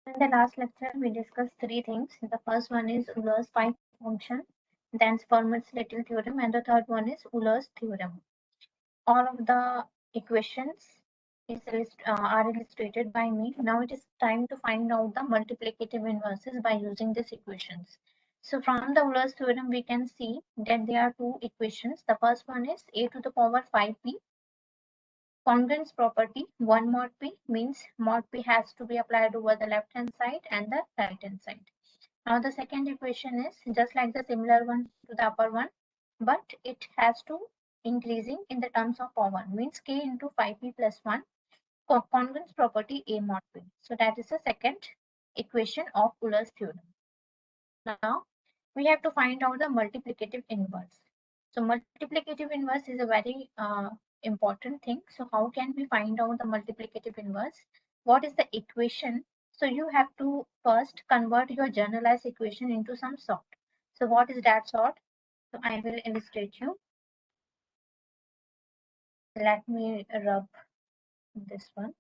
In the last lecture, we discussed three things. The first one is Euler's pi function, then Fermat's little theorem, and the third one is Euler's theorem. All of the equations are illustrated by me. Now it is time to find out the multiplicative inverses by using these equations. So from the Euler's theorem, we can see that there are two equations. The first one is a to the power 5p. Congruence property 1 mod p means mod p has to be applied over the left hand side and the right hand side. Now the second equation is just like the similar one to the upper one, but it has to increasing in the terms of power, means k into 5p plus 1, congruence property a mod p. So that is the second equation of Euler's theorem. Now we have to find out the multiplicative inverse. So multiplicative inverse is a very important thing. So how can we find out the multiplicative inverse? What is the equation? So you have to first convert your generalized equation into some sort. So what is that sort? So I will illustrate you. Let me rub this one.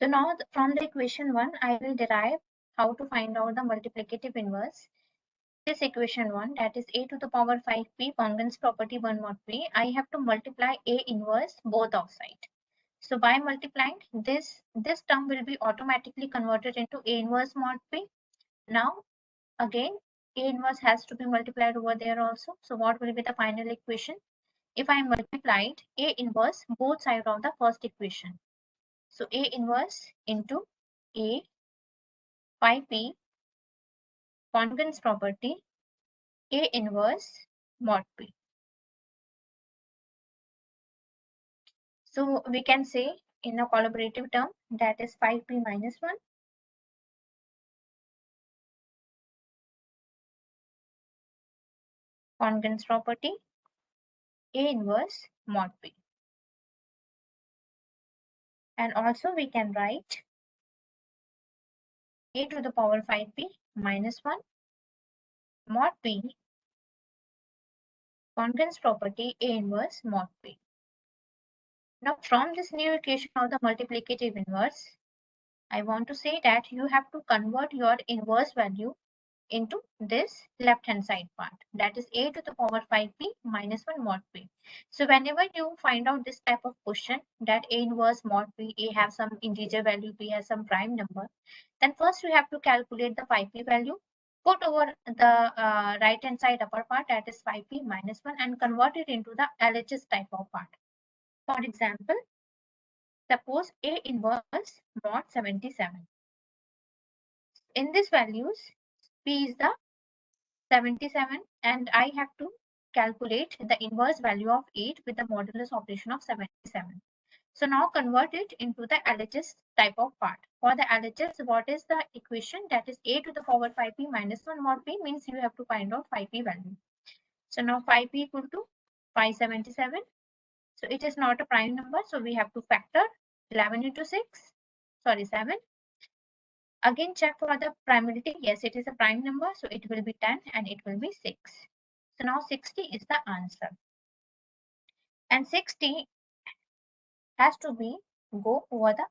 So now from the equation 1, I will derive how to find out the multiplicative inverse. This equation 1, that is a to the power 5p congruence property 1 mod p, I have to multiply a inverse both outside. So by multiplying this term will be automatically converted into a inverse mod p. Now again a inverse has to be multiplied over there also. So what will be the final equation? If I multiplied a inverse both sides of the first equation. So a inverse into a 5p congruence property a inverse mod p. So we can say in a collaborative term that is 5p minus 1 congruence property a inverse mod p. And also we can write a to the power 5p minus 1 mod p congruence property a inverse mod p. Now from this new equation of the multiplicative inverse, I want to say that you have to convert your inverse value into this left hand side part, that is a to the power 5p minus 1 mod p. So whenever you find out this type of question that a inverse mod p, a have some integer value, p has some prime number, then first you have to calculate the 5p value, put over the right hand side upper part, that is 5p minus 1, and convert it into the LHS type of part. For example, suppose a inverse mod 77. In these values, p is the 77, and I have to calculate the inverse value of 8 with the modulus operation of 77. So now convert it into the LHS type of part. For the LHS, what is the equation? That is a to the power 5p minus 1 mod p, means you have to find out 5p value. So now 5p equal to 577. So it is not a prime number, so we have to factor 11 into 6, sorry 7. Again check for the primality. Yes, it is a prime number, so it will be 10 and it will be 6. So now 60 is the answer. And 60 has to be go over the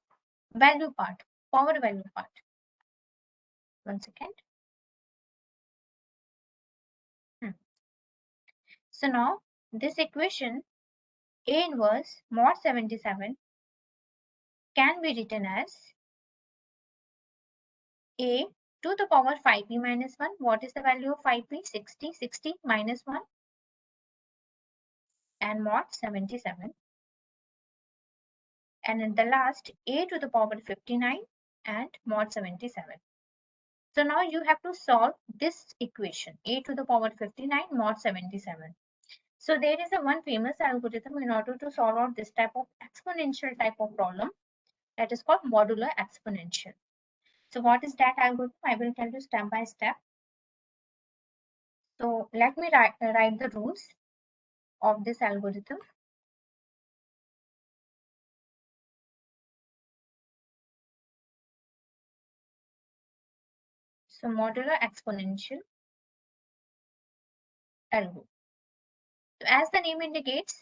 value part, power value part. 1 second. So now this equation a inverse mod 77 can be written as a to the power 5p minus 1. What is the value of 5p? 60. 60 minus 1 and mod 77. And in the last, a to the power 59 and mod 77. So now you have to solve this equation, a to the power 59 mod 77. So there is a one famous algorithm in order to solve out this type of exponential type of problem, that is called modular exponential. So what is that algorithm? I will tell you step by step. So let me write the rules of this algorithm. So modular exponential algorithm. So as the name indicates,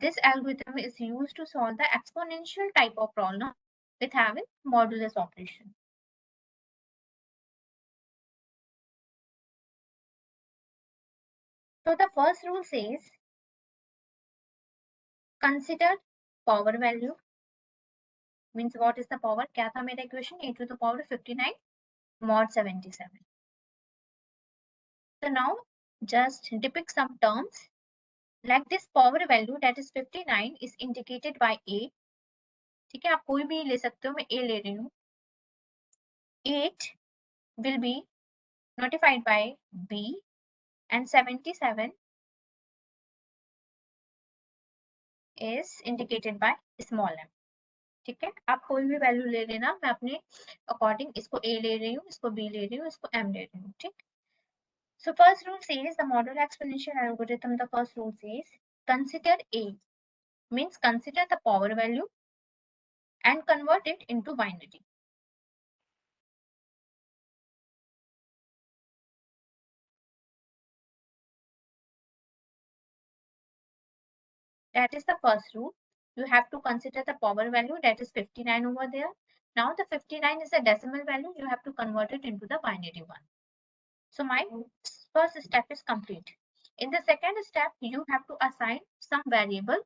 this algorithm is used to solve the exponential type of problem with having modulus operation. So the first rule says consider power value. Means what is the power? क्या था मेरा equation? A to the power 59 mod 77. So now just depict some terms like this power value that is 59 is indicated by A. ठीक है, आप कोई भी ले सकते हो, मैं A ले रही हूँ. 8 will be notified by B and 77 is indicated by small m. ठीक है, आप कोई भी वैल्यू ले लेना, मैं अपने अकॉर्डिंग इसको A ले रही हूँ, इसको B ले रही हूँ, इसको M ले रही हूँ. ठीक. So first rule says the modular exponential algorithm, the first rule says consider A, means consider the power value and convert it into binary. That is the first rule. You have to consider the power value, that is 59 over there. Now the 59 is a decimal value, you have to convert it into the binary one. So my first step is complete. In the second step, you have to assign some variable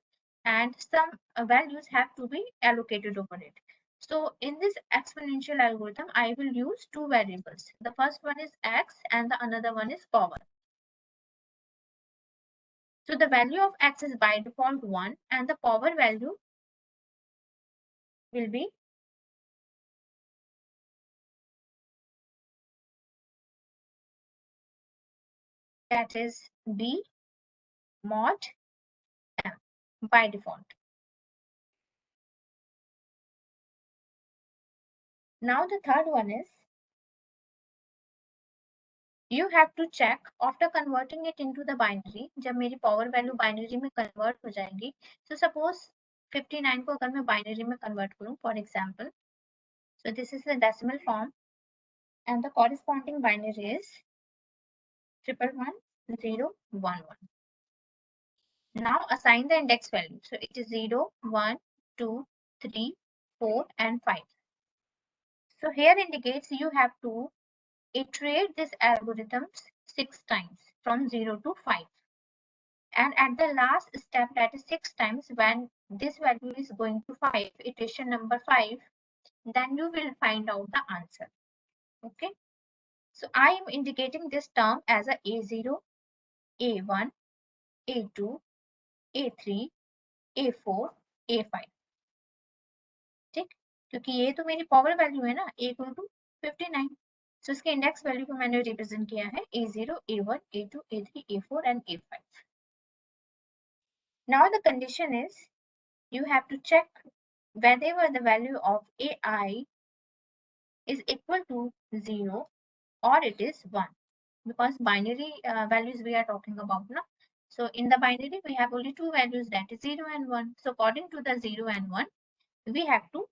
and some values have to be allocated over it. So in this exponential algorithm, I will use two variables. The first one is x and the another one is power. So the value of x is by default 1 and the power value will be that is b mod m by default. Now the third one is you have to check after converting it into the binary. जब मेरी power value binary में convert हो जाएगी, so suppose 59 को अगर मैं binary में convert करूँ, for example, so this is the decimal form and the corresponding binary is 111,011. Now assign the index value. So it is 0, 1, 2, 3, 4 and 5. So here indicates you have to iterate this algorithm 6 times from 0 to 5. And at the last step, that is 6 times, when this value is going to 5, iteration number 5, then you will find out the answer. Okay. So I am indicating this term as a A0, A1, A2, A3, A4, A5. ठीक, क्योंकि ये तो मेरी power value है ना, A equal to 59. So इसके index value को मैंने रिप्रेजेंट किया है A0, A1, A2, A3, A4 and A5. Now the condition is you have to check whether the value of AI is equal to 0 or it is 1, because binary values we are talking about now. So in the binary we have only two values, that is 0 and 1. So according to the 0 and 1 we have to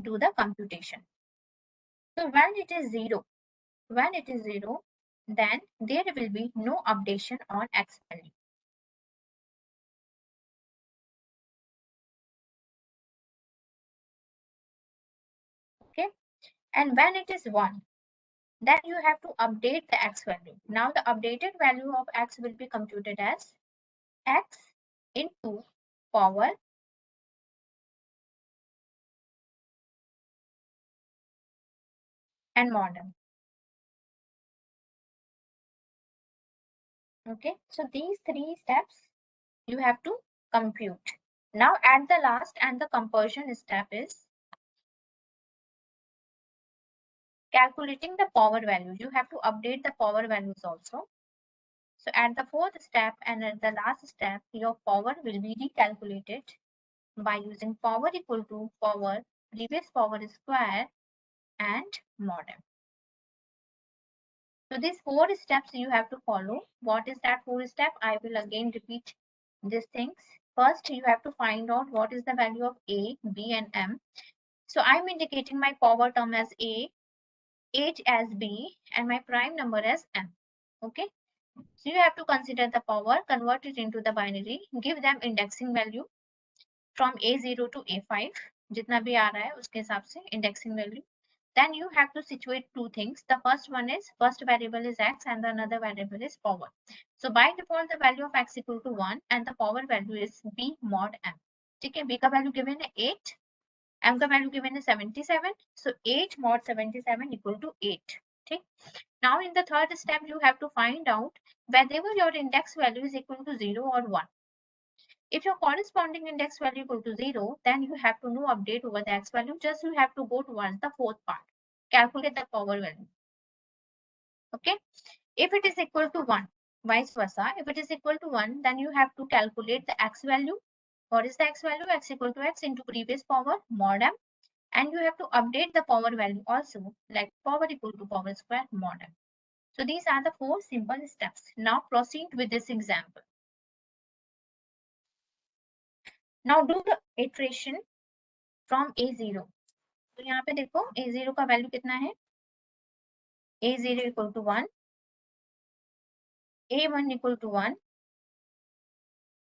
do the computation. So when it is 0, then there will be no updation on X value. Okay, and when it is 1, then you have to update the X value. Now the updated value of X will be computed as X into power and mod m. Okay, so these three steps you have to compute. Now at the last and the comparison step is calculating the power value. You have to update the power values also. So at the fourth step and at the last step, your power will be recalculated by using power equal to power, previous power square and mod m. So these 4 steps you have to follow. What is that 4 step? I will again repeat these things. First, you have to find out what is the value of A, B and M. So I'm indicating my power term as A, H as B and my prime number as M. Okay. So you have to consider the power, convert it into the binary, give them indexing value from A0 to A5. जितना भी आ रहा है उसके हिसाब से indexing value. Then you have to situate two things. The first one is first variable is x and the another variable is power. So by default the value of x equal to 1 and the power value is b mod m. ठीक है, b का value given है 8, m का value given है 77. So 8 mod 77 equal to 8. ठीक. Now in the third step you have to find out whether your index value is equal to 0 or 1. If your corresponding index value equal to 0, then you have to no update over the x value. Just you have to go towards the fourth part. Calculate the power value. Okay. If it is equal to 1, vice versa. If it is equal to 1, then you have to calculate the x value. What is the x value? X equal to x into previous power mod m. And you have to update the power value also, like power equal to power square mod m. So these are the 4 simple steps. Now proceed with this example. Now do the iteration from A0. तो यहाँ पे देखो A0 का value कितना है? A0 equal to 1, A1 equal to 1,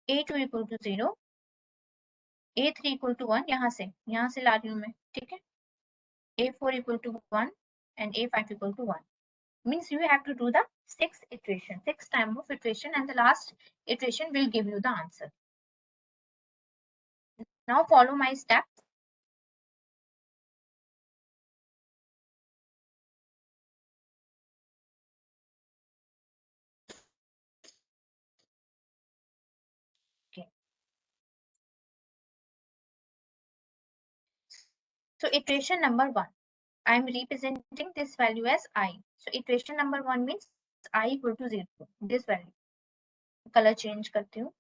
A2 equal to 0, A3 equal to 1, यहाँ से ला रही हूँ मैं, ठीक है? A4 equal to 1 and A5 equal to 1. Means you have to do the 6 iteration, 6 time of iteration, and the last iteration will give you the answer. Now follow my step. Okay. So iteration number 1. I am representing this value as I. So iteration number 1 means I equal to 0. This value. Color change करती हूँ.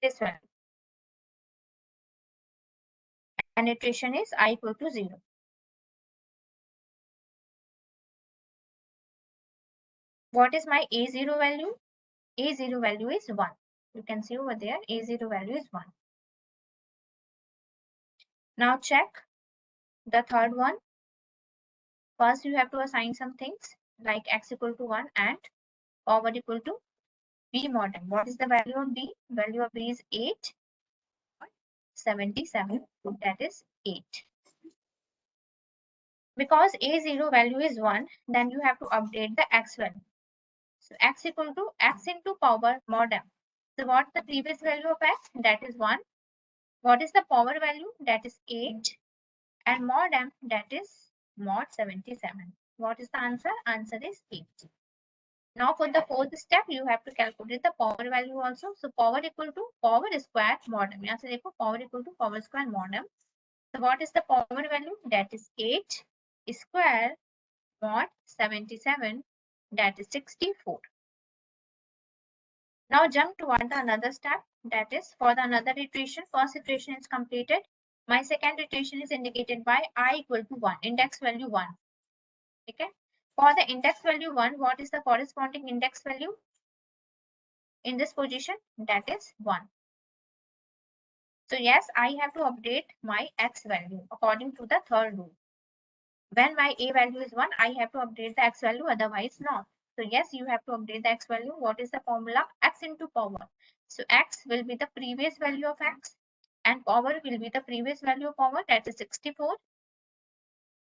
This value. And iteration is I equal to 0. What is my A0 value? A0 value is 1. You can see over there, A0 value is 1. Now check the third one. First, you have to assign some things like x equal to 1 and power equal to b mod m. What is the value of b? Value of b is 8.77. That is 8. Because A0 value is 1, then you have to update the x value. So x equal to x into power mod m. So what's the previous value of x? That is 1. What is the power value? That is 8. And mod m, that is mod 77. What is the answer? Answer is 8. Now for the fourth step, you have to calculate the power value also. So power equal to power square mod m. यहाँ से देखो power equal to power square mod m. So what is the power value? That is 8 square mod 77. That is 64. Now jump toward the another step. That is for the another iteration. First iteration is completed. My second iteration is indicated by I equal to 1. Index value 1. Okay. For the index value 1, what is the corresponding index value in this position? That is 1. So yes, I have to update my x value according to the third rule. When my a value is 1, I have to update the x value, otherwise not. So yes, you have to update the x value. What is the formula? X into power. So x will be the previous value of x and power will be the previous value of power, that is 64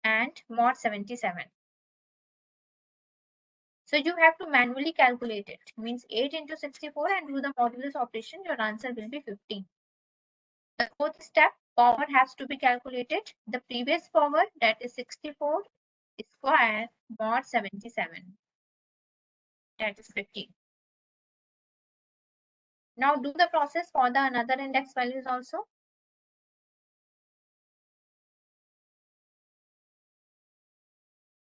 and mod 77. So you have to manually calculate it. Means 8 into 64 and do the modulus operation. Your answer will be 15. The fourth step, power has to be calculated. The previous power, that is 64 square mod 77. That is 15. Now do the process for the another index values also.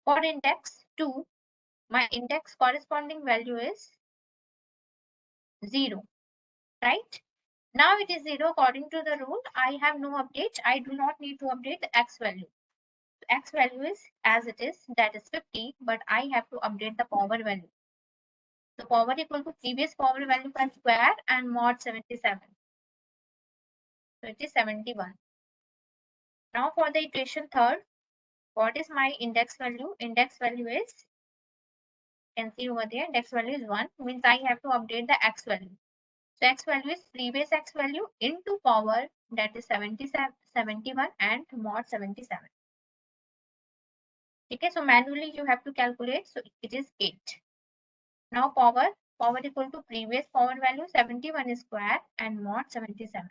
For index 2, my index corresponding value is 0, right? Now it is 0 according to the rule. I have no update. I do not need to update the x value. X value is as it is, that is 50, but I have to update the power value. So power equal to previous power value per square and mod 77. So it is 71. Now for the iteration third, what is my index value? Index value is, you can see over there, index value is 1, means I have to update the x value. So x value is previous x value into power, that is 77, 71 and mod 77. Okay, so manually you have to calculate, so it is 8. Now power equal to previous power value 71 square and mod 77.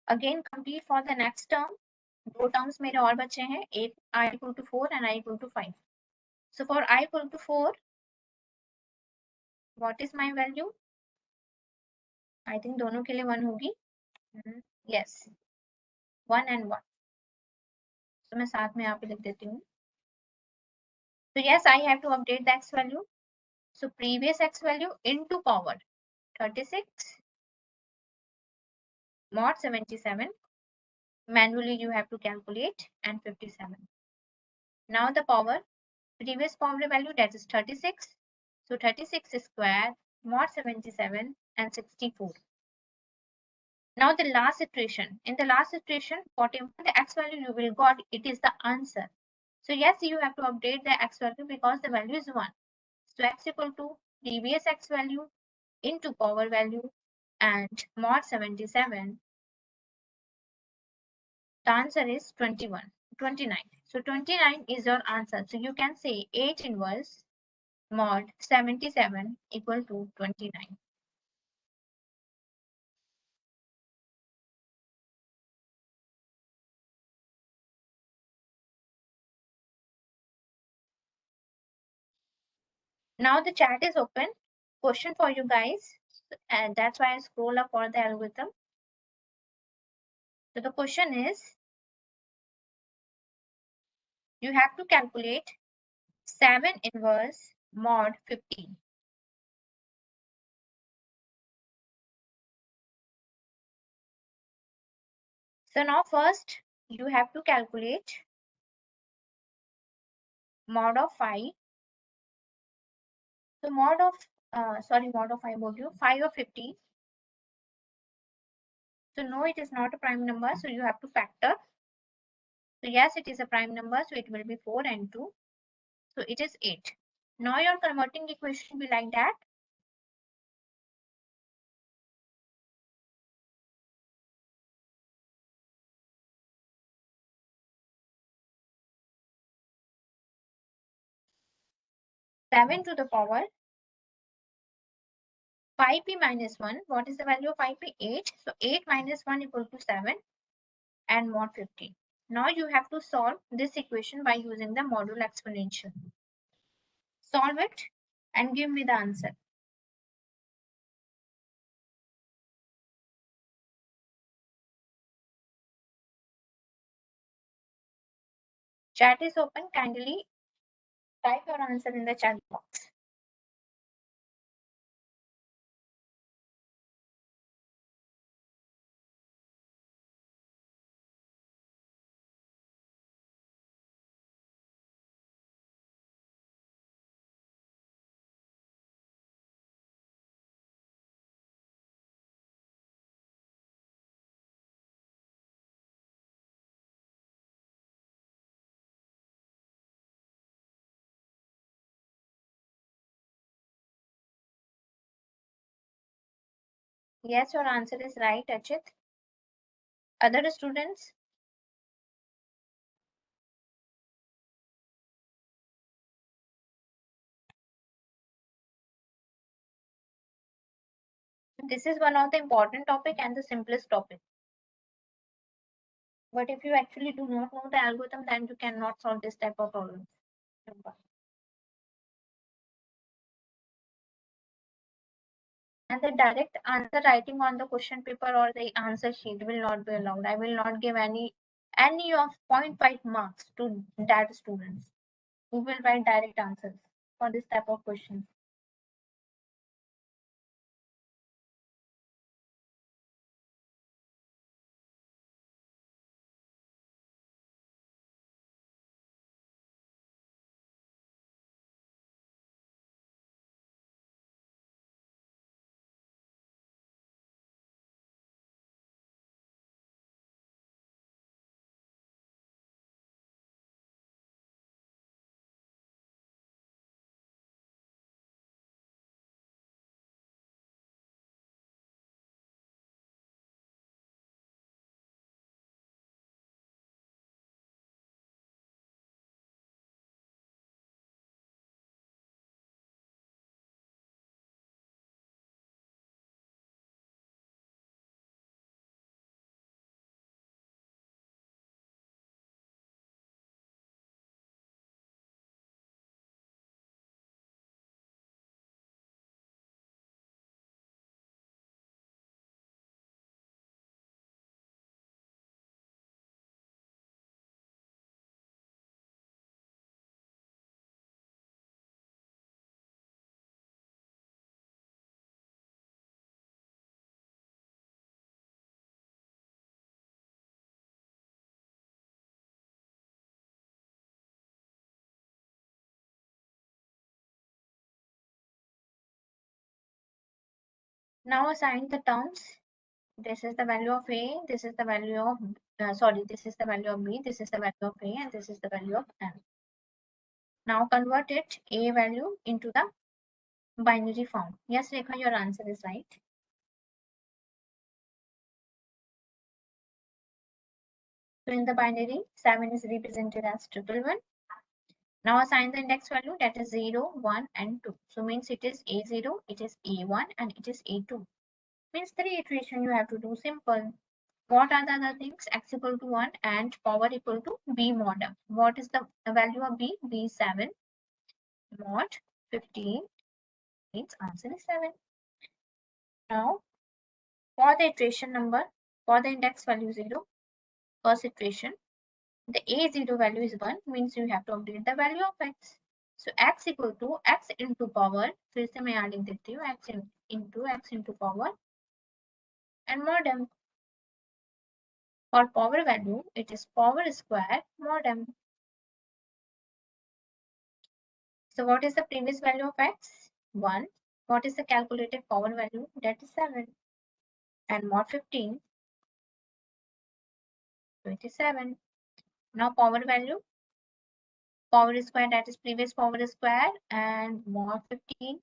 Again complete for the next term. दो terms मेरे और बचे हैं, एक I equal to 4 and I equal to 5. So for I equal to 4, what is my value? I think दोनों के लिए 1 होगी. Yes, 1 and 1. So मैं साथ में यहाँ पे लिख देती हूँ. So yes, I have to update the x value. So previous x value into power 36 mod 77. Manually you have to calculate and 57. Now the power, previous power value, that is 36. So 36 square mod 77 and 64. Now the last iteration. In the last iteration, whatever the x value you will got, it is the answer. So yes, you have to update the x value because the value is 1. So x equal to previous x value into power value and mod 77. The answer is 29. So 29 is your answer. So you can say 8 inverse mod 77 equal to 29. Now the chat is open. Question for you guys. And that's why I scroll up for the algorithm. So the question is, you have to calculate 7 inverse mod 15. So now first you have to calculate mod of 5. So mod of 5 of 50. So no, it is not a prime number, so you have to factor. So yes, it is a prime number, so it will be 4 and 2. So it is 8. Now your converting equation will be like that. Seven to the power 5p minus 1. What is the value of 5p? 8. So 8 minus 1 equal to 7 and mod 15. Now you have to solve this equation by using the modulo exponential. Solve it and give me the answer. Chat is open. Kindly type your answer in the chat box. Yes, your answer is right, Achit. Other students? This is one of the important topic and the simplest topic. But if you actually do not know the algorithm, then you cannot solve this type of problems. And the direct answer writing on the question paper or the answer sheet will not be allowed. I will not give any of 0.5 marks to that students. Who will write direct answers for this type of questions? Now assign the terms. This is the value of A, this is the value of, this is the value of B, this is the value of A, and this is the value of M. Now convert it, A value, into the binary form. Yes, Rekha, your answer is right. So in the binary, 7 is represented as 111. Now assign the index value, that is 0, 1, and 2. So means it is A0, it is A1, and it is A2. Means 3 iteration you have to do. Simple. What are the other things? X equal to 1 and power equal to B mod M. What is the value of B? B is 7 mod 15 means answer is 7. Now for the iteration number, for the index value 0, first iteration, the A0 value is 1 means you have to update the value of X. So X equal to X into power, फिर से मैं यहाँ लिख देती हूँ X into power and mod M. For power value, it is power square mod M. So what is the previous value of X? 1. What is the calculated power value? That is 7. And mod 15, 27. Now power value, power square, that is previous power square, and mod 15,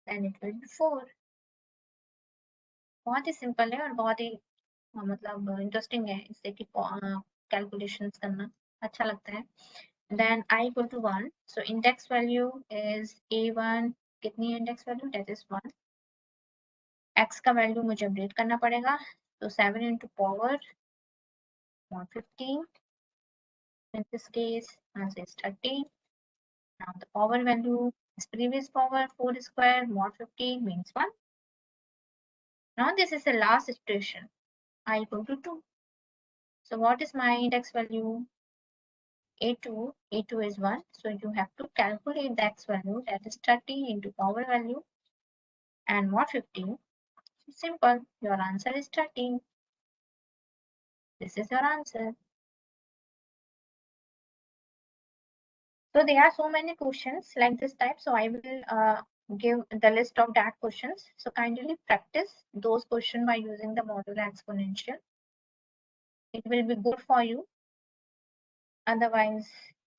then it will be 4. बहुत ही simple है और बहुत ही मतलब interesting है इससे कि calculations करना अच्छा लगता है. Then I equal to 1. So index value is A1. कितनी index value? That is 1. X का value मुझे अपडेट करना पड़ेगा. So 7 into power mod 15. In this case, answer is 13. Now the power value is previous power 4 square mod 15 means 1. Now this is the last iteration. I equal to 2. So what is my index value? A2. A2 is 1. So you have to calculate the X value, that is 30 into power value and mod 15. Simple. Your answer is 13. This is your answer. So there are so many questions like this type. So I will give the list of that questions. So kindly practice those questions by using the modular exponential. It will be good for you. Otherwise,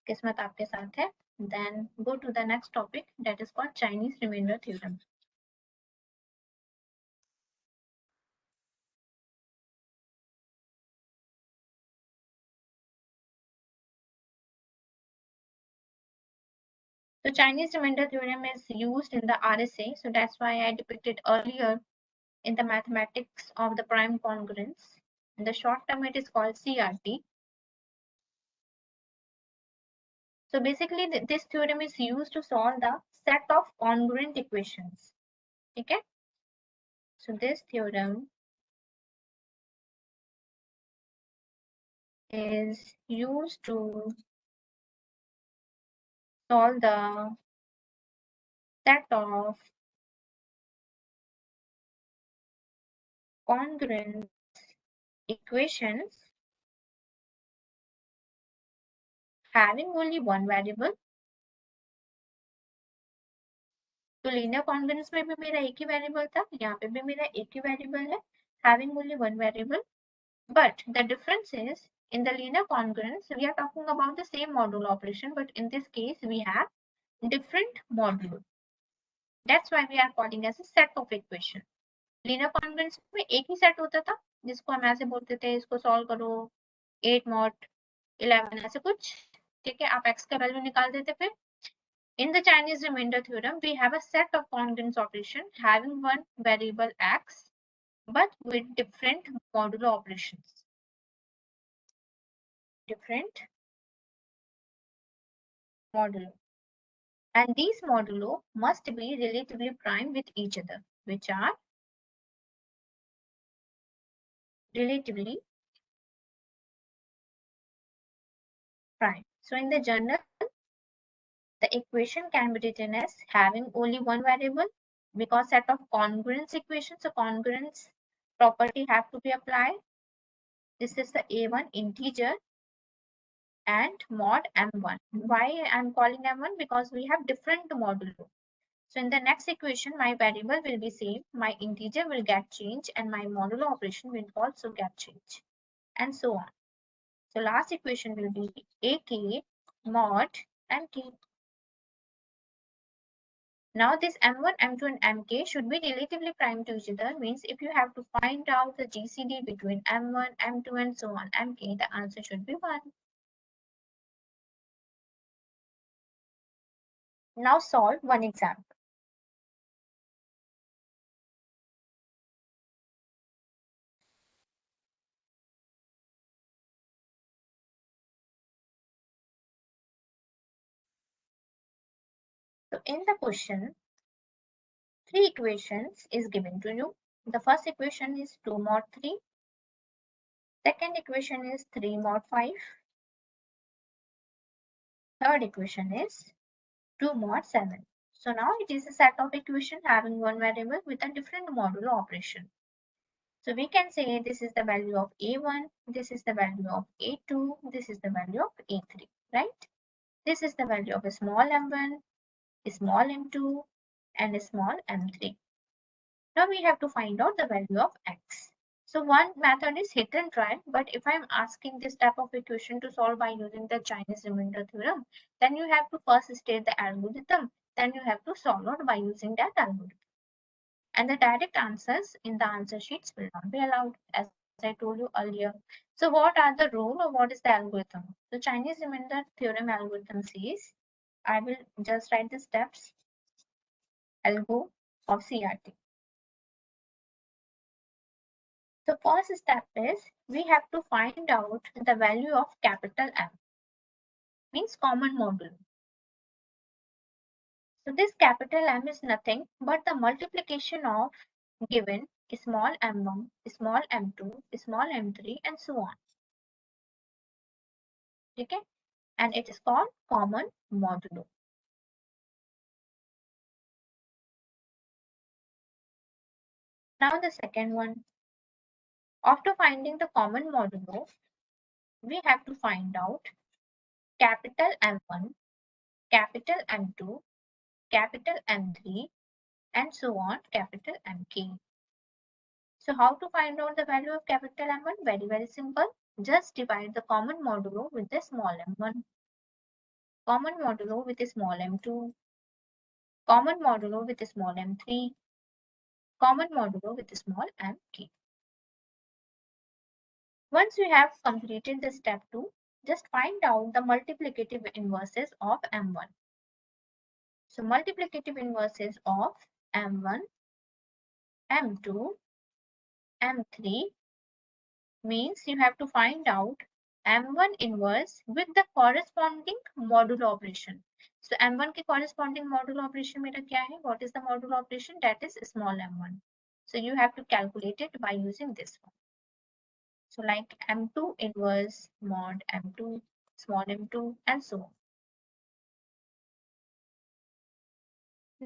kismat aapke saath hai. Then go to the next topic, that is called Chinese remainder theorem. So Chinese remainder theorem is used in the RSA. So that's why I depicted earlier in the mathematics of the prime congruence. In the short term, it is called CRT. So basically, this theorem is used to solve the set of congruent equations. Okay. So this theorem is used to solve the set of congruence equations having only one variable. तो linear congruence में भी मेरा एक ही variable था, यहाँ पे भी मेरा एक ही वेरिएबल है, having only one variable. But the difference is in the linear congruence we are talking about the same modulo operation, but in this case we have different modulo. That's why we are calling as a set of equation. Linear congruence में एक ही set होता था जिसको हम ऐसे बोलते थे, इसको सॉल्व करो 8 mod 11 ऐसे कुछ, ठीक है, आप x का वैल्यू निकाल देते फिर. In the Chinese remainder theorem, we have a set of congruence operation having one variable x, but with different modulo operations. Different modulo. And these modulo must be relatively prime with each other, which are relatively prime. So in the general, the equation can be written as having only one variable because set of congruence equations, so congruence property have to be applied. This is the A1 integer and mod M1. Why I'm calling M1? Because we have different modulo. So in the next equation, my variable will be same, my integer will get changed and my modulo operation will also get changed, and so on. So last equation will be AK mod MK. Now this M1, M2 and MK should be relatively prime to each other, means if you have to find out the GCD between M1, M2 and so on, MK, the answer should be 1. Now solve one example. So in the question, 3 equations is given to you. The first equation is 2 mod 3. Second equation is 3 mod 5. Third equation is 2 mod 7. So now it is a set of equation having one variable with a different modulo operation. So we can say this is the value of A1, this is the value of A2, this is the value of A3, right? This is the value of a small m1, a small m2, and a small m3. Now we have to find out the value of x. So one method is hit and try, but if I'm asking this type of equation to solve by using the Chinese remainder theorem, then you have to first state the algorithm, then you have to solve it by using that algorithm. And the direct answers in the answer sheets will not be allowed, as I told you earlier. So what are the rule or what is the algorithm? The Chinese remainder theorem algorithm says, I will just write the steps, algo of CRT. The first step is we have to find out the value of capital M, means common modulo. So this capital M is nothing but the multiplication of given small m1, small m2, small m3 and so on. Okay? And it is called common modulo. Now the second one. After finding the common modulo, we have to find out capital M1, capital M2, capital M3 and so on, capital MK. So how to find out the value of capital M1? Very, very simple. Just divide the common modulo with the small m1, common modulo with the small m2, common modulo with the small m3, common modulo with the small mk. Once you have completed the step 2, just find out the multiplicative inverses of m1. So multiplicative inverses of m1, m2, m3 means you have to find out m1 inverse with the corresponding modulo operation. So m1 के corresponding modulo operation मेरा क्या है? What is the modulo operation? That is small m1. So you have to calculate it by using this one. So like m2 inverse mod m2, small m2 and so on.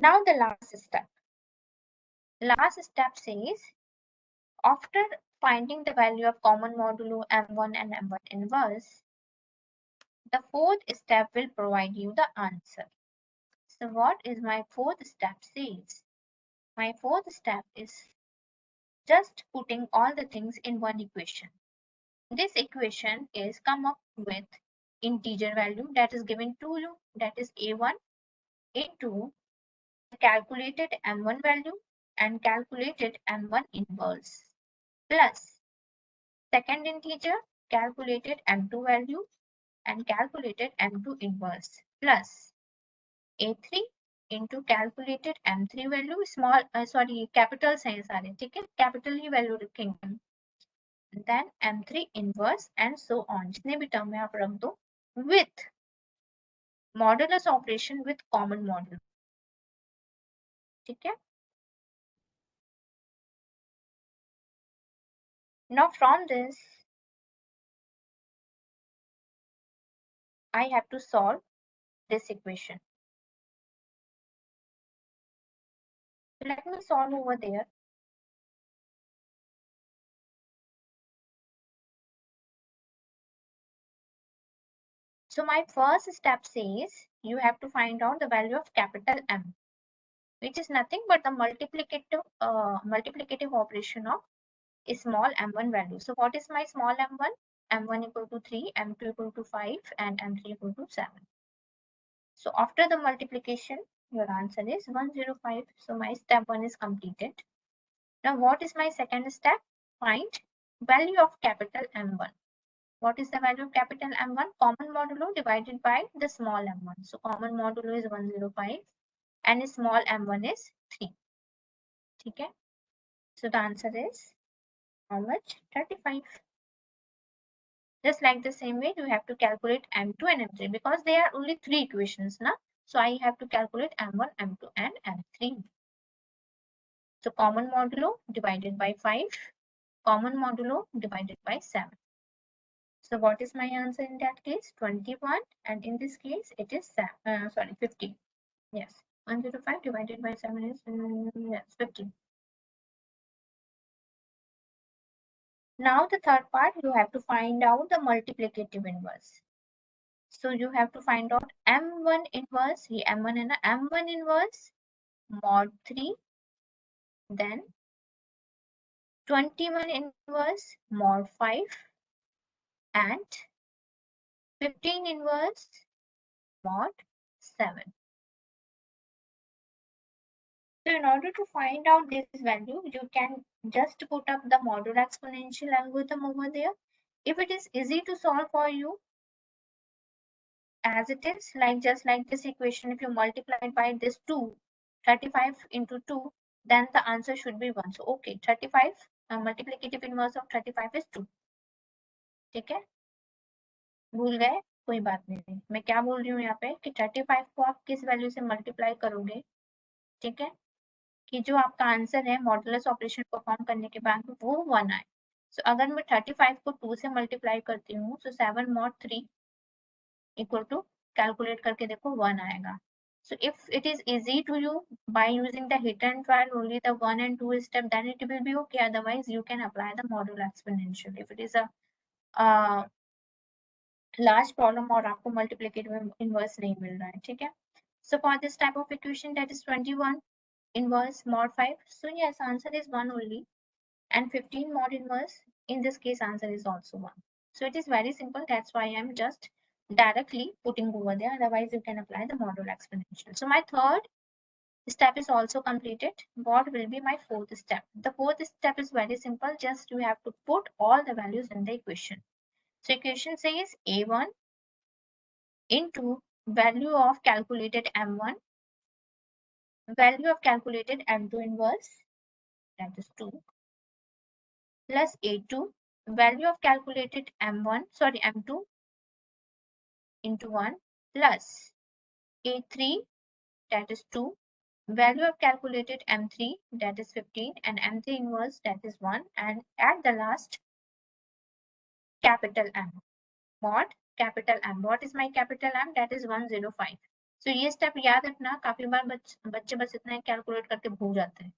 Now the last step. Last step says, after finding the value of common modulo M1 and M1 inverse, the fourth step will provide you the answer. So what is my fourth step says? My fourth step is just putting all the things in one equation. This equation is come up with integer value that is given to you, that is A1, into calculated M1 value and calculated M1 inverse, plus second integer calculated M2 value and calculated M2 inverse, plus A3 into calculated M3 value, small capital sign सारे ठीक है, capital ही value रखेंगे, then M3 inverse and so on, जितने भी term में आप रख दो, with modulus operation with common module, ठीक है. Now from this I have to solve this equation. Let me solve over there. So my first step says you have to find out the value of capital M, which is nothing but the multiplicative operation of a small m1 value. So what is my small m1? M1 equal to 3, M2 equal to 5, and M3 equal to 7. So after the multiplication, your answer is 105. So my step 1 is completed. Now what is my second step? Find value of capital M1. What is the value of capital M1? Common modulo divided by the small m1. So common modulo is 105 and small m1 is 3. Okay. So the answer is how much? 35. Just like the same way, you have to calculate M2 and M3 because there are only 3 equations now. So I have to calculate M1, M2 and M3. So common modulo divided by 5, common modulo divided by 7. So what is my answer in that case? 21, and in this case it is 50. Yes, 105 divided by 7 is yes, 50. Now the third part, you have to find out the multiplicative inverse. So you have to find out M1 inverse, ये M1 है ना, M1 inverse mod 3, then 21 inverse mod 5 and 15 inverse mod 7. So in order to find out this value, you can just put up the modular exponential algorithm over there. If it is easy to solve for you, as it is, like just like this equation, if you multiply it by this 2, 35 into 2, then the answer should be 1. So okay, 35 multiplicative inverse of 35 is 2. ठीक है, भूल गए कोई बात नहीं, मैं क्या बोल रही हूँ यहाँ पे कि 35 को आप किस वैल्यू से मल्टीप्लाई करोगे, ठीक है, कि जो आपका आंसर है मॉडुलस ऑपरेशन परफॉर्म करने के बाद वो 1 आए. सो अगर मैं 35 को 2 से मल्टीप्लाई करती हूँ, सो 7 mod 3 इक्वल टू, कैलकुलेट करके देखो 1 आएगा. So if it is easy to you by using the hit and trial only the 1 and 2 step, then it will be okay. Otherwise you can apply the modular exponential if it is a large problem और आपको multiplicative inverse नहीं मिल रहा है, ठीक है. So for this type of equation, that is 21 inverse mod 5. So yes, answer is 1 only, and 15 mod inverse, in this case answer is also 1. So it is very simple, that's why I'm just directly putting over there, otherwise you can apply the modular exponential. So my third step is also completed. What will be my fourth step? The fourth step is very simple, just you have to put all the values in the equation. So equation says A1 into value of calculated M1, value of calculated M2 inverse, that is 2, plus A2, value of calculated M2 into 1, plus A3, that is 2, value of calculated M3, that is 15, and M3 inverse, that is 1, and at the last, capital M, mod capital M. What is my capital M? That is 105. So ये step याद रखना, काफी बार बच्चे बस इतना calculate करके भूल जाते हैं,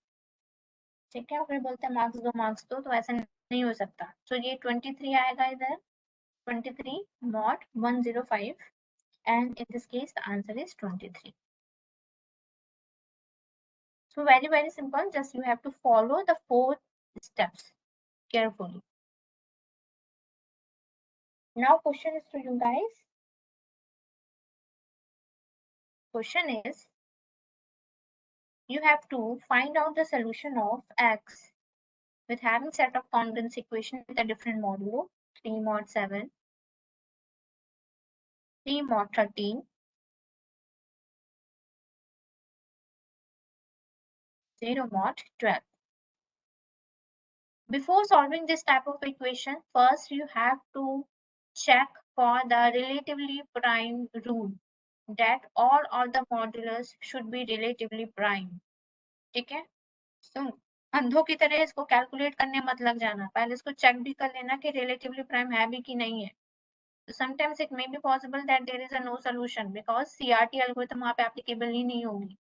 ठीक है, फिर बोलते हैं मार्क्स दो, तो ऐसा नहीं हो सकता। तो ये 23 आएगा इधर, 23 mod 105, and in this case the answer is 23. So very simple, just you have to follow the 4 steps carefully. Now question is to you guys. Question is, you have to find out the solution of x with having set of congruence equation with a different modulo, 3 mod 7, 3 mod 13, 0 mod 12. Before solving this type of equation, first you have to check for the relatively prime rule, that all of the modulus should be relatively prime. ठीक है, so अंधों की तरह इसको calculate करने मत लग जाना, पहले इसको चेक भी कर लेना कि रिलेटिवली प्राइम है भी कि नहीं है. So sometimes it may be possible that there is a no solution because CRT algorithm वहाँ पे applicable ही नहीं होगी.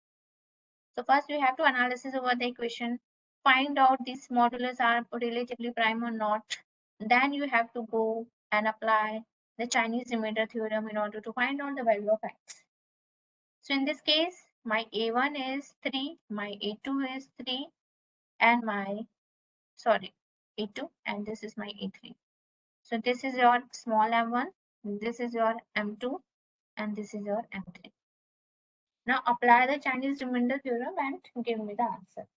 So first we have to analysis over the equation, find out these modulus are relatively prime or not. Then you have to go and apply the Chinese remainder theorem in order to find out the value of x. So in this case, my A1 is 3, my A2 is 3, and A2, and this is my A3. So this is your small m1, this is your m2, and this is your m3. Now apply the Chinese remainder theorem and give me the answer.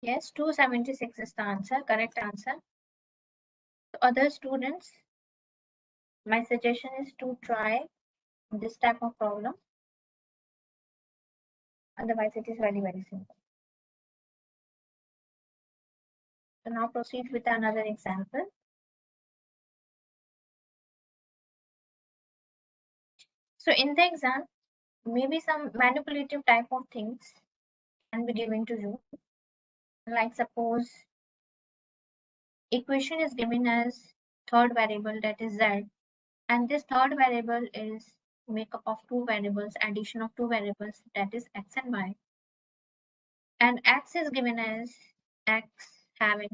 Yes, 276 is the answer, correct answer. To other students, my suggestion is to try this type of problem. Otherwise, it is very simple. So now proceed with another example. So in the exam, maybe some manipulative type of things can be given to you. Like suppose equation is given as third variable, that is z, and this third variable is made up of two variables, addition of two variables, that is x and y. And x is given as x having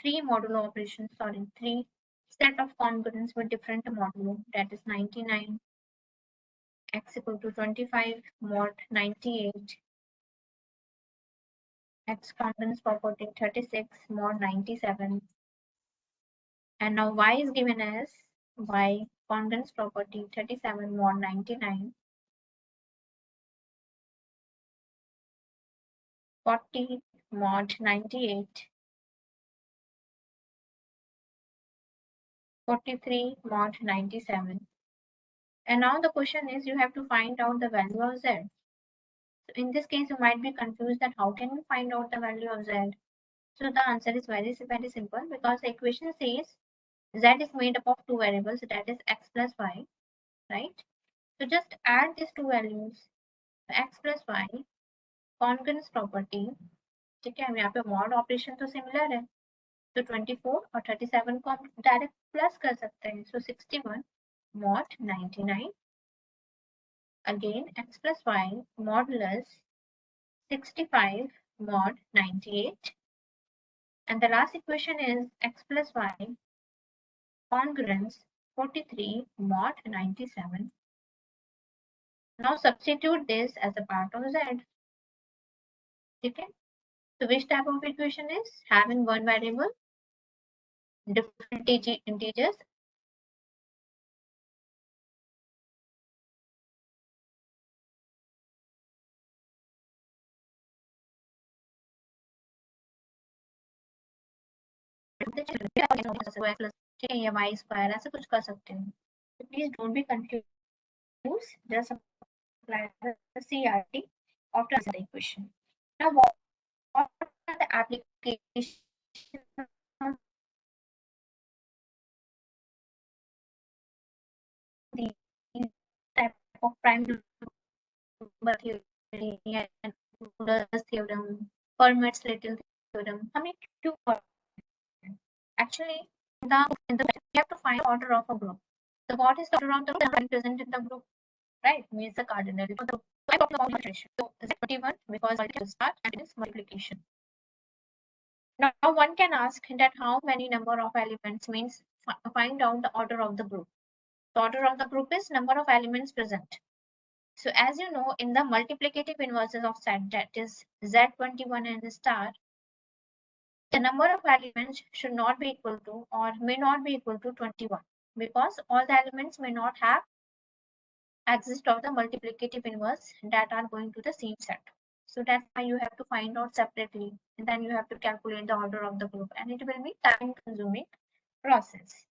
three modulo operations, three set of congruents with different modulo, that is 99, x equal to 25 mod 98, x congruence property 36 mod 97, and now y is given as y congruence property 37 mod 99, 40 mod 98, 43 mod 97. And now the question is, you have to find out the value of z. So in this case, you might be confused that how can we find out the value of z? So the answer is very simple, because the equation says z is made up of two variables, that is x plus y, right? So just add these two values, x plus y, congruence property, ठीक है, हम यहाँ पे mod operation तो similar है, तो 24 और 37 को हम डायरेक्ट प्लस कर सकते हैं, सो 61 mod 99, again x plus y modulus 65 mod 98, and the last equation is x plus y congruence 43 mod 97. Now substitute this as a part of z. Okay. So which type of equation is having one variable, different integers, या y square ऐसे कुछ कर सकते हैं. So please don't be confused. Just apply the CRT after the equation. Now what are the applications of these type of prime number theory and Euler's theorem, Fermat's little theorem? हमें क्यों actually in the we have to find order of a group. So what is the order of the group present in the group? Right, means the cardinality of the group. So I talked about multiplication. So is it 21 because it is start and it is multiplication. Now one can ask that how many number of elements means find out the order of the group. The order of the group is number of elements present. So as you know, in the multiplicative inverses of Z, that is Z21 and the star, the number of elements should not be equal to or may not be equal to 21, because all the elements may not have exist of the multiplicative inverse that are going to the same set. So that's why you have to find out separately, and then you have to calculate the order of the group, and it will be time consuming process.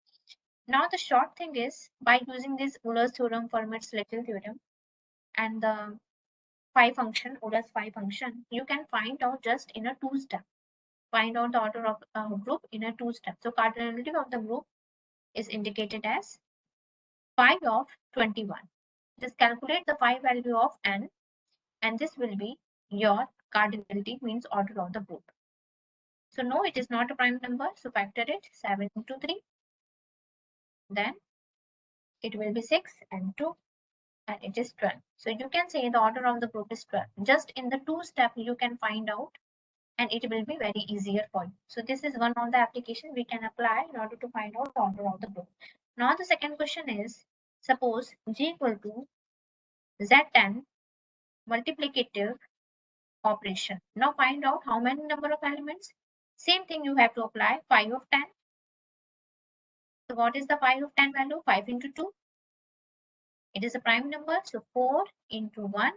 Now the short thing is, by using this Euler's theorem, Fermat's little theorem, and the phi function, Euler's phi function, you can find out just in a two-step. Find out the order of a group in a two-step. So cardinality of the group is indicated as phi of 21. Just calculate the phi value of n, and this will be your cardinality, means order of the group. So no, it is not a prime number, so factor it, 7 into 3. Then it will be 6 and 2, and it is 12. So you can say the order of the group is 12. Just in the two-step you can find out, and it will be very easier for you. So this is one of the application we can apply in order to find out the order of the group. Now the second question is, suppose G equal to Z10 multiplicative operation. Now find out how many number of elements. Same thing you have to apply, phi of 10. So what is the phi of 10 value? 5 into 2. It is a prime number, so 4 into 1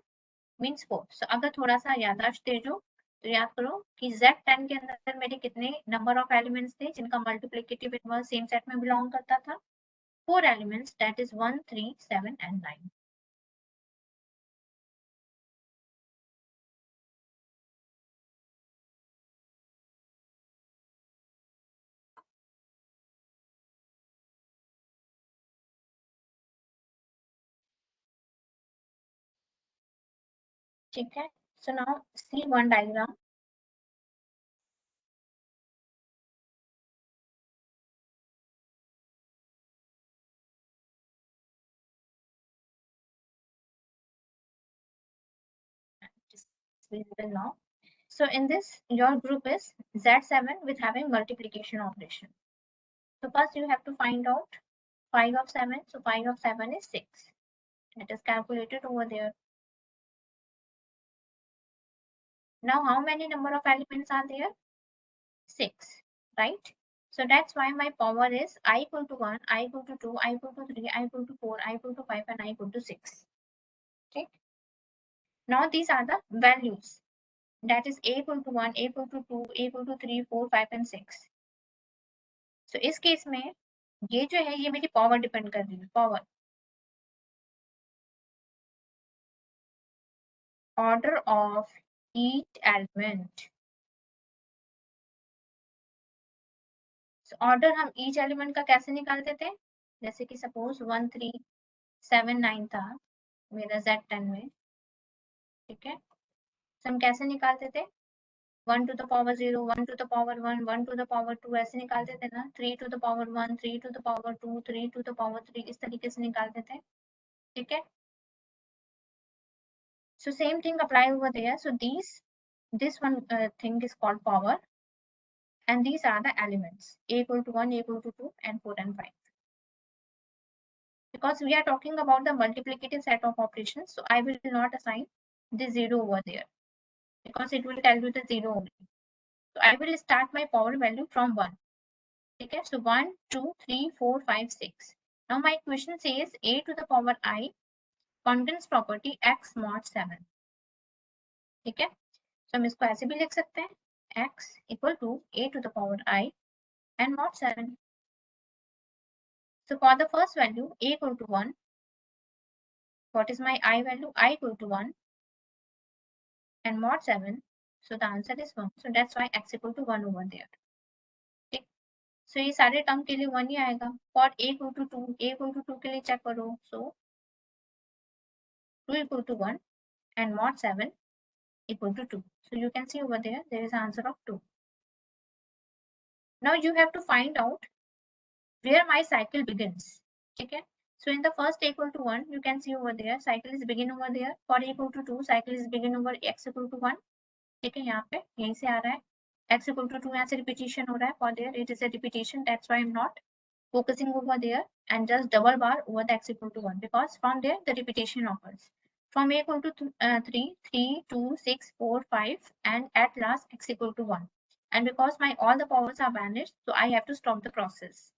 means 4. So अगर थोड़ा सा याददाश्त तेज हो तो याद करो कि Z10 के अंदर मेरे कितने नंबर ऑफ एलिमेंट्स थे जिनका मल्टीप्लिकेटिव इनवर्स सेम सेट में बिलोंग करता था? 4 elements, that is 1, 3, 7 and 9. ठीक है. So now see one diagram. Just visible now. So in this, your group is Z7 with having multiplication operation. So first you have to find out 5 of 7. So 5 of 7 is 6. It is calculated over there. Now how many number of elements are there? 6, right? So that's why my power is I equal to 1, I equal to 2, I equal to 3, I equal to 4, I equal to 5, and I equal to 6. Okay. Now these are the values. That is a equal to 1, a equal to 2, a equal to 3, 4, 5 and 6. So इस case में ये जो है ये मेरी power depend कर रही है. Power order of each element. So order हम each element का कैसे निकालते थे? जैसे कि suppose 1 3 7 9 था मेरा Z10 में. ठीक है. So हम कैसे निकालते थे? 1 to the power 0, 1 to the power 1, 1 to the power 2 ऐसे निकालते थे ना. 3 to the power 1, 3 to the power 2, 3 to the power 3 इस तरीके से निकालते थे. ठीक है. So same thing apply over there. So this one thing is called power, and these are the elements a equal to 1, a equal to 2, and 4 and 5. Because we are talking about the multiplicative set of operations, so I will not assign the 0 over there because it will tell you the 0 only. So I will start my power value from 1. Okay, so 1, 2, 3, 4, 5, 6. Now my question says a to the power I contains property x mod 7. ठीक है. So हम इसको ऐसे भी लिख सकते हैं x equal to a to the power I and mod 7. So for the first value a equal to 1, what is my I value? I equal to 1 and mod 7. So the answer is 1. So that's why x equal to 1 over there. ठीक. So ये सारे term के लिए 1 ही आएगा. For a equal to 2, a equal to 2 के लिए check करो. So 2 equal to 1 and mod 7 equal to 2. So you can see over there is an answer of 2. Now you have to find out where my cycle begins. Okay. So in the first equal to 1, you can see over there cycle is begin over there. For equal to 2, cycle is begin over x equal to 1. ठीक है. यहाँ पे यहीं से आ रहा है. X equal to 2 यहाँ से repetition हो रहा है. For there it is a repetition. That's why I'm not focusing over there and just double bar over the x equal to 1 because from there the repetition occurs. From a equal to 3, 3, 2, 6, 4, 5 and at last x equal to 1. And because my all the powers are vanished, so I have to stop the process.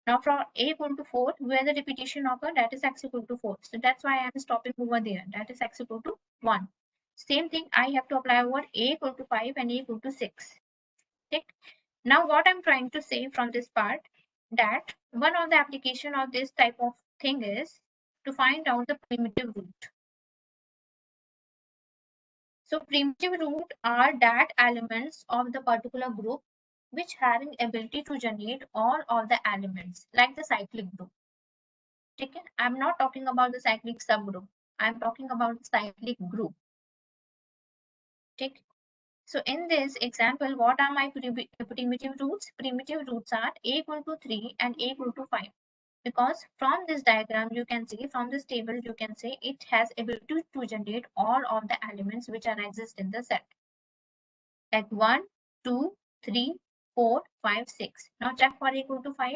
Now from a equal to 4, where the repetition occur, that is x equal to 4. So that's why I am stopping over there. That is x equal to 1. Same thing I have to apply over a equal to 5 and a equal to 6. Okay. Now what I'm trying to say from this part, that one of the application of this type of thing is to find out the primitive root. So primitive root are that elements of the particular group which having ability to generate all of the elements like the cyclic group. Okay? I'm not talking about the cyclic subgroup. I'm talking about the cyclic group. Okay? So in this example, what are my primitive roots? Primitive roots are a equal to 3 and a equal to 5. Because from this diagram, you can see, from this table, you can say it has ability to generate all of the elements which are exist in the set. Like 1, 2, 3, 4, 5, 6. Now check for equal to 5.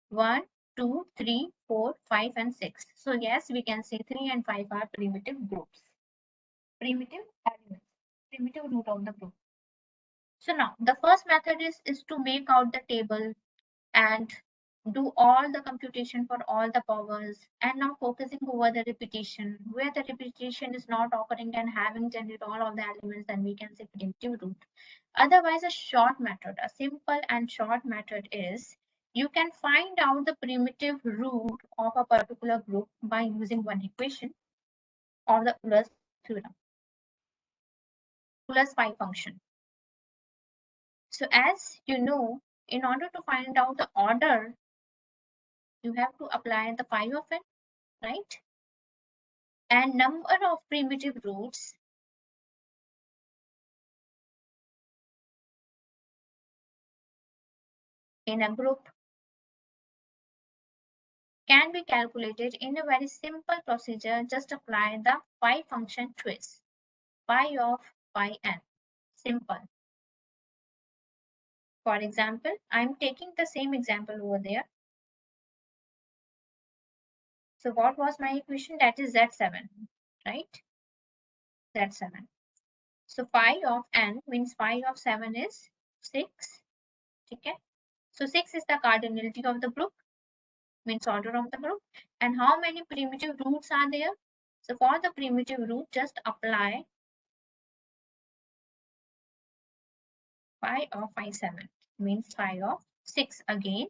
1, 2, 3, 4, 5 and 6. So yes, we can say 3 and 5 are primitive groups. Primitive elements. Primitive root of the group. So now the first method is to make out the table and do all the computation for all the powers and now focusing over the repetition. Where the repetition is not occurring and having generated all of the elements, then we can say primitive root. Otherwise, a short method, a simple and short method is you can find out the primitive root of a particular group by using one equation or the Euler's theorem, Euler's phi function. So as you know, in order to find out the order, you have to apply the phi of n, right? And number of primitive roots in a group can be calculated in a very simple procedure. Just apply the phi function twist. Phi of phi n. Simple. For example, I'm taking the same example over there. So what was my equation? That is Z7, right? Z7. So phi of n means phi of 7 is 6. Okay. So 6 is the cardinality of the group, means order of the group. And how many primitive roots are there? So for the primitive root, just apply phi of phi 7, means phi of 6 again.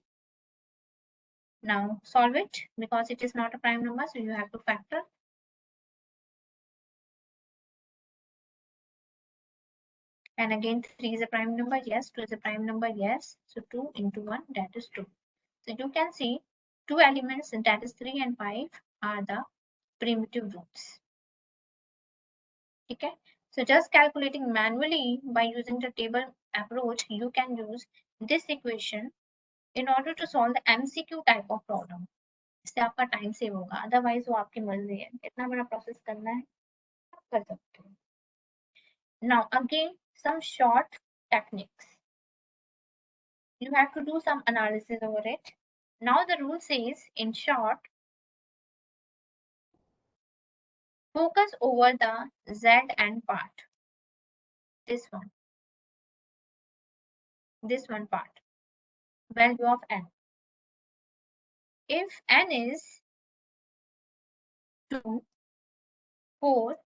Now solve it because it is not a prime number, so you have to factor. And again, 3 is a prime number, yes. 2 is a prime number, yes. So 2 into 1, that is 2. So you can see two elements, that is 3 and 5, are the primitive roots. Okay. So just calculating manually by using the table approach, you can use this equation in order to solve the MCQ type of problem. इससे आपका time save होगा, otherwise वो आपकी मर्जी है, इतना बड़ा process करना है आप कर सकते हो. Now again, some short techniques. You have to do some analysis over it. Now the rule says, in short, focus over the Zn part. This one part, value of n. If n is 2, 4,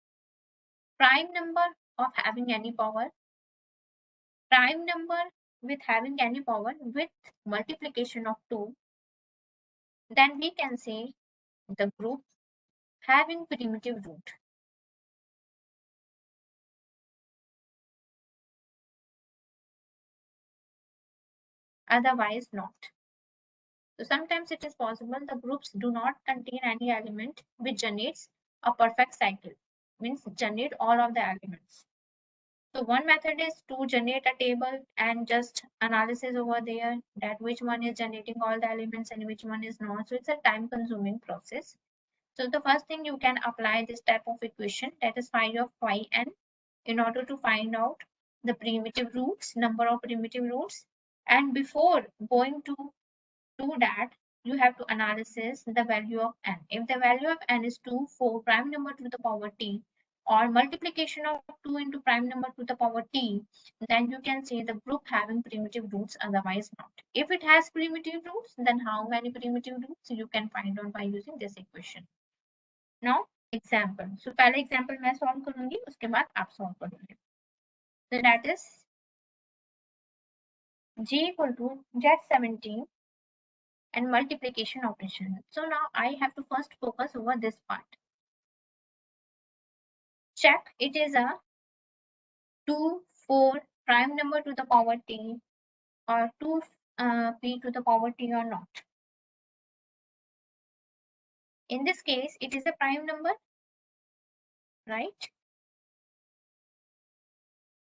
prime number of having any power, prime number with having any power with multiplication of 2, then we can say the group having primitive root. Otherwise not. So sometimes it is possible the groups do not contain any element which generates a perfect cycle, means generate all of the elements. So one method is to generate a table and just analysis over there that which one is generating all the elements and which one is not. So it's a time consuming process. So the first thing, you can apply this type of equation, that is phi of phi n, in order to find out the primitive roots, number of primitive roots. And before going to do that, you have to analysis the value of n. If the value of n is 2, 4 prime number to the power t, or multiplication of 2 into prime number to the power t, then you can say the group having primitive roots, otherwise not. If it has primitive roots, then how many primitive roots you can find out by using this equation. Now example. So पहले example मैं solve करूंगी, उसके बाद आप solve करोगे. So that is g equal to Z17 and multiplication operation. So now I have to first focus over this part. Check it is a 2, 4 prime number to the power t or 2 p to the power t or not. In this case, it is a prime number, right?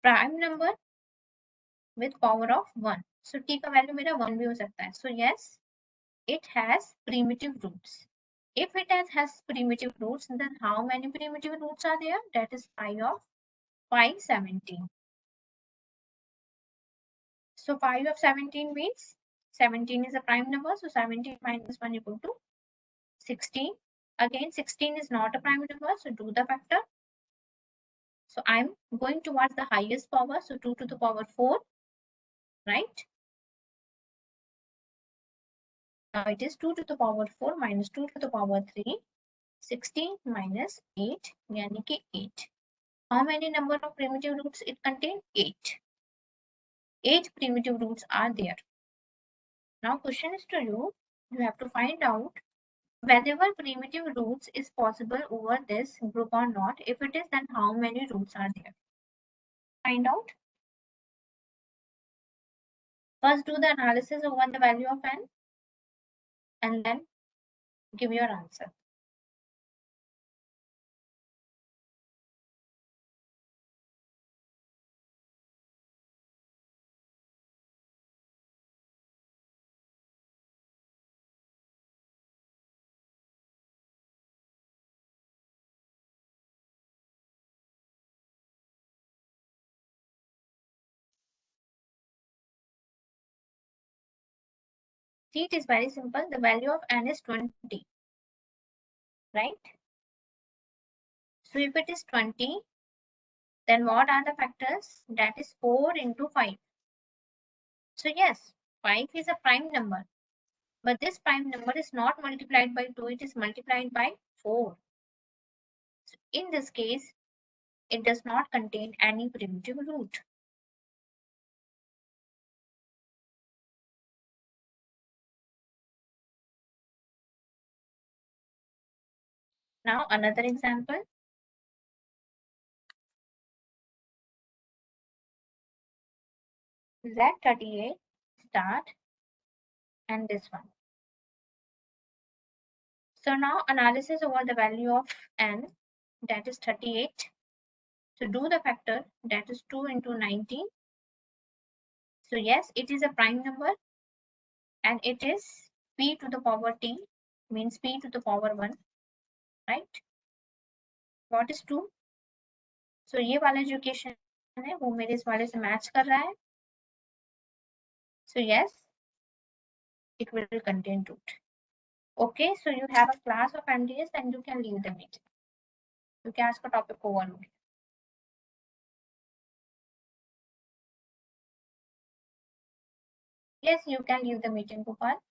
Prime number with power of 1. So t का value मेरा 1 भी हो सकता है. So yes, it has primitive roots. If it has primitive roots, then how many primitive roots are there? That is phi of phi 17. So phi of 17 means 17 is a prime number. So 17 minus 1 equal to 16. Again, 16 is not a prime number. So do the factor. So I'm going towards the highest power. So 2 to the power 4, right? Now it is 2 to the power 4 minus 2 to the power 3. 16 minus 8, yani ki 8. How many number of primitive roots it contains? 8. 8 primitive roots are there. Now question is to you. You have to find out whether primitive roots is possible over this group or not. If it is, then how many roots are there? Find out. First do the analysis over the value of n and then give your answer. See, it is very simple. The value of n is 20, right? So if it is 20, then what are the factors? That is 4 into 5. So yes, 5 is a prime number. But this prime number is not multiplied by 2, it is multiplied by 4. So in this case, it does not contain any primitive root. Now another example. Z38 start and this one. So now analysis over the value of n, that is 38. So do the factor, that is 2 into 19. So yes, it is a prime number and it is p to the power t, means p to the power 1, right? What is 2? So ये वाला जो equation है वो मेरे इस वाले से match कर रहा है. So yes, it will contain root. Okay, so you have a class of MDS and you can leave the meeting. क्योंकि आज का टॉपिक ओवर हो गया. Yes, you can leave the meeting, Gopal.